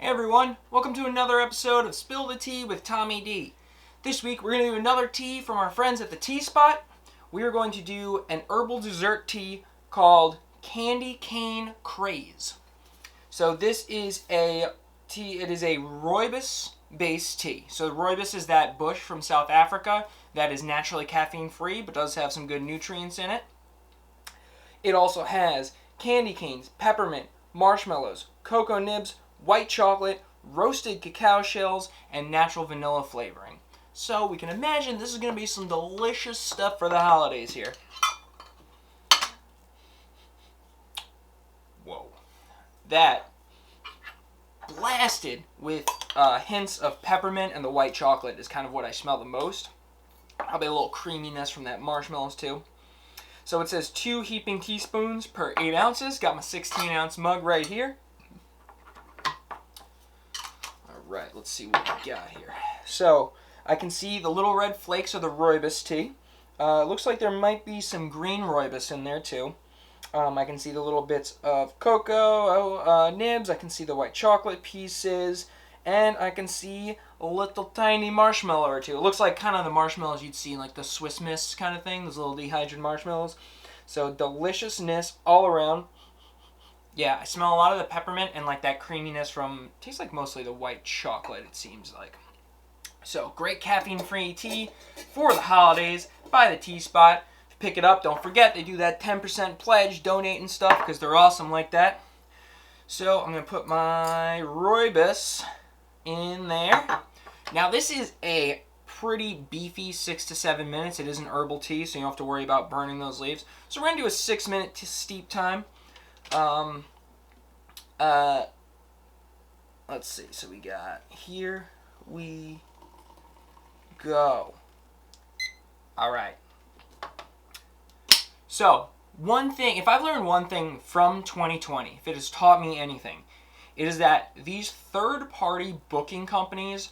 Hey everyone, welcome to another episode of Spill the Tea with Tommy D. This week we're going to do another tea from our friends at the Tea Spot. We are going to do an herbal dessert tea called Candy Cane Craze. So this is a tea, it is a rooibos based tea. So rooibos is that bush from South Africa that is naturally caffeine free but does have some good nutrients in it. It also has candy canes, peppermint, marshmallows, cocoa nibs, white chocolate, roasted cacao shells, and natural vanilla flavoring. So we can imagine this is going to be some delicious stuff for the holidays here. Whoa. That blasted with hints of peppermint and the white chocolate is kind of what I smell the most. Probably a little creaminess from that marshmallows too. So it says 2 heaping teaspoons per 8 ounces. Got my 16-ounce mug right here. Alright, let's see what we got here. So, I can see the little red flakes of the rooibos tea. Looks like there might be some green rooibos in there too. I can see the little bits of cocoa nibs. I can see the white chocolate pieces. And I can see a little tiny marshmallow or two. It looks like kind of the marshmallows you'd see in like the Swiss Miss kind of thing. Those little dehydrated marshmallows. So deliciousness all around. Yeah, I smell a lot of the peppermint and like that creaminess from, tastes like mostly the white chocolate it seems like. So great caffeine free tea for the holidays by the Tea Spot. Pick it up, don't forget they do that 10% pledge, donate and stuff because they're awesome like that. So I'm going to put my rooibos in there. Now this is a pretty beefy 6 to 7 minutes. It is an herbal tea, so you don't have to worry about burning those leaves. So we're going to do a 6-minute steep time. Let's see. So we got, here we go. All right. So one thing, if I've learned one thing from 2020, if it has taught me anything, it is that these third-party booking companies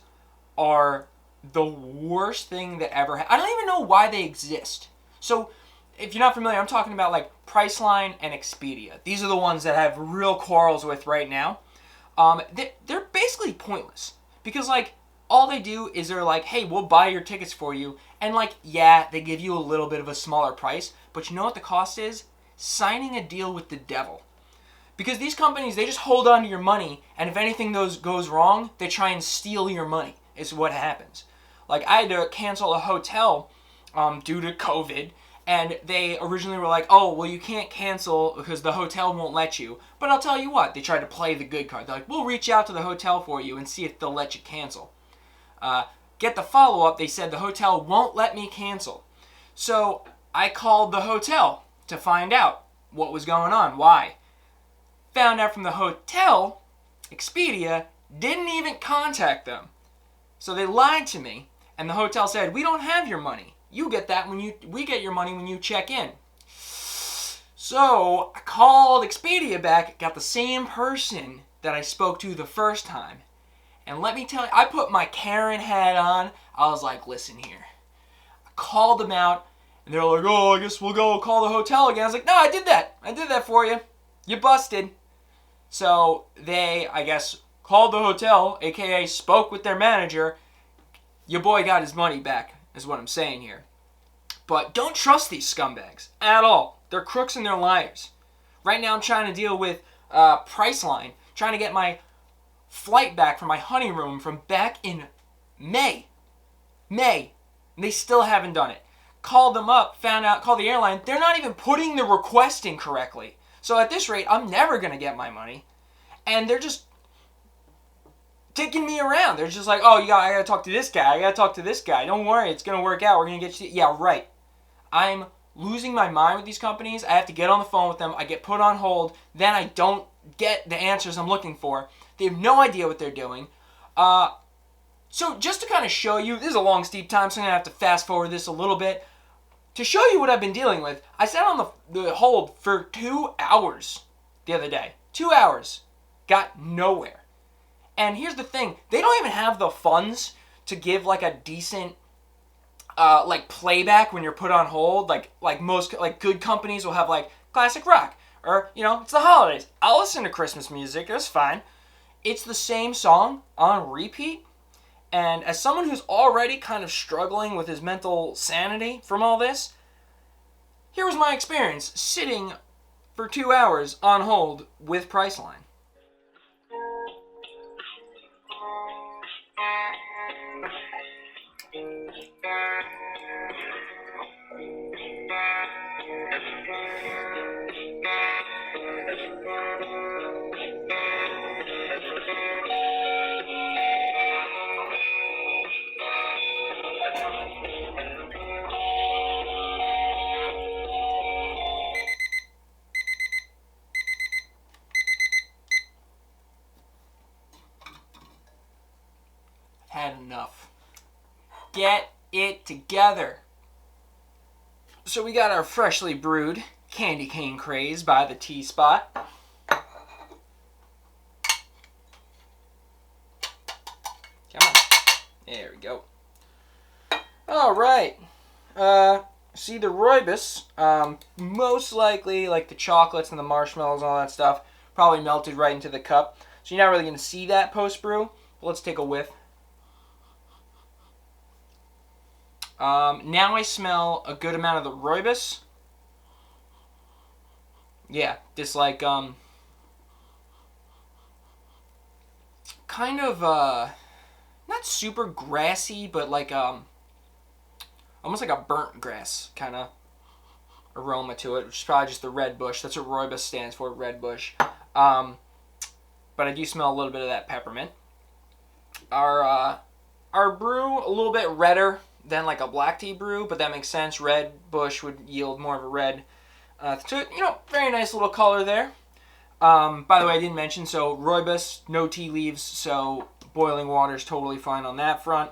are the worst thing that ever happened. I don't even know why they exist. So, if you're not familiar, I'm talking about like Priceline and Expedia. These are the ones that I have real quarrels with right now. They're basically pointless. Because like, all they do is they're like, hey, we'll buy your tickets for you. And like, yeah, they give you a little bit of a smaller price. But you know what the cost is? Signing a deal with the devil. Because these companies, they just hold on to your money, and if anything goes wrong, they try and steal your money, is what happens. Like, I had to cancel a hotel due to COVID, and they originally were like, oh, well, you can't cancel because the hotel won't let you. But I'll tell you what, they tried to play the good card. They're like, we'll reach out to the hotel for you and see if they'll let you cancel. Get the follow-up, they said the hotel won't let me cancel. So I called the hotel to find out what was going on, why. Found out from the hotel, Expedia didn't even contact them. So they lied to me, and the hotel said, we don't have your money. You get that we get your money when you check in. So I called Expedia back, got the same person that I spoke to the first time. And let me tell you, I put my Karen hat on. I was like, listen here. I called them out, and they're like, oh, I guess we'll go call the hotel again. I was like, no, I did that for you. You busted. So they, I guess, called the hotel, aka spoke with their manager. Your boy got his money back, is what I'm saying here. But don't trust these scumbags at all. They're crooks and they're liars. Right now I'm trying to deal with Priceline, trying to get my flight back from my honeymoon from back in May. And they still haven't done it. Called them up, called the airline. They're not even putting the request in correctly. So at this rate, I'm never going to get my money. And they're just taking me around. They're just like, oh, I got to talk to this guy. I got to talk to this guy. Don't worry, it's going to work out. We're going to get you. Yeah, right. I'm losing my mind with these companies. I have to get on the phone with them. I get put on hold. Then I don't get the answers I'm looking for. They have no idea what they're doing. So just to kind of show you, this is a long, steep time, so I'm going to have to fast forward this a little bit. To show you what I've been dealing with, I sat on the hold for 2 hours the other day. 2 hours. Got nowhere. And here's the thing. They don't even have the funds to give like a decent like playback when you're put on hold. Like most like good companies will have like classic rock. Or, you know, it's the holidays. I'll listen to Christmas music. That's fine. it's the same song on repeat. And as someone who's already kind of struggling with his mental sanity from all this, here was my experience sitting for 2 hours on hold with Priceline. Had enough. Get it together. So we got our freshly brewed Candy Cane Craze by the Tea Spot. Come on. There we go. Alright. See the rooibos, most likely like the chocolates and the marshmallows and all that stuff, probably melted right into the cup. So you're not really going to see that post-brew. But let's take a whiff. Now I smell a good amount of the rooibos. Yeah, this like, kind of, not super grassy, but like, almost like a burnt grass kind of aroma to it, which is probably just the red bush. That's what rooibos stands for, red bush. But I do smell a little bit of that peppermint. Our brew, a little bit redder than like a black tea brew, but that makes sense. Red bush would yield more of a red to it. You know, very nice little color there. By the way, I didn't mention, so rooibos, no tea leaves, so boiling water is totally fine on that front.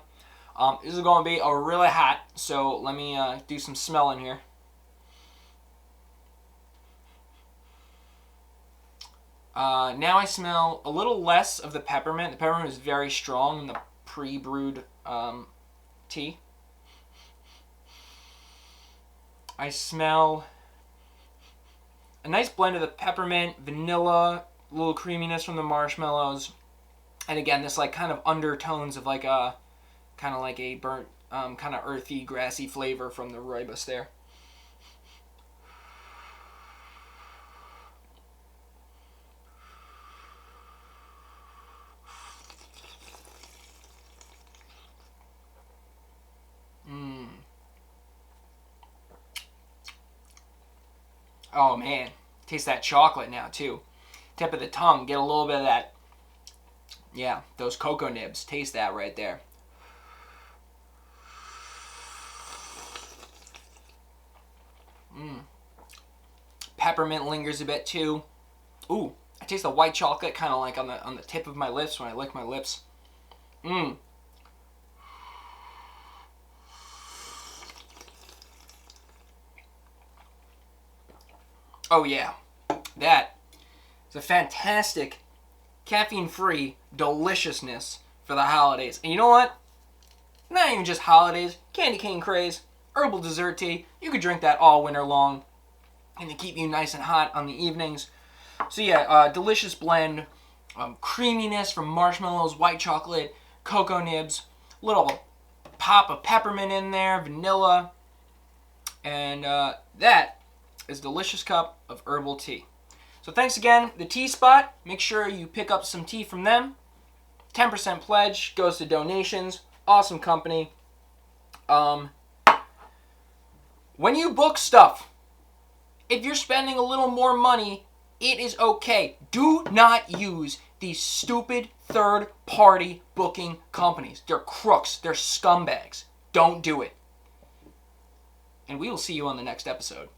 This is going to be a really hot, so let me do some smelling here. Now I smell a little less of the peppermint. The peppermint is very strong in the pre-brewed tea. I smell a nice blend of the peppermint, vanilla, a little creaminess from the marshmallows, and again, this like kind of undertones of like a kind of like a burnt, kind of earthy, grassy flavor from the rooibos there. Oh man, taste that chocolate now too. Tip of the tongue, get a little bit of that. Yeah, those cocoa nibs. Taste that right there. Peppermint lingers a bit too. Ooh, I taste the white chocolate kind of like on the tip of my lips when I lick my lips. Oh yeah, that is a fantastic caffeine-free deliciousness for the holidays. And you know what? Not even just holidays. Candy Cane Craze, herbal dessert tea. You could drink that all winter long, and to keep you nice and hot on the evenings. So yeah, delicious blend, creaminess from marshmallows, white chocolate, cocoa nibs, little pop of peppermint in there, vanilla, and that is a delicious cup of herbal tea. So thanks again, the Tea Spot. Make sure you pick up some tea from them. 10% pledge goes to donations. Awesome company. When you book stuff, if you're spending a little more money, it is okay. Do not use these stupid third-party booking companies. They're crooks. They're scumbags. Don't do it. And we will see you on the next episode.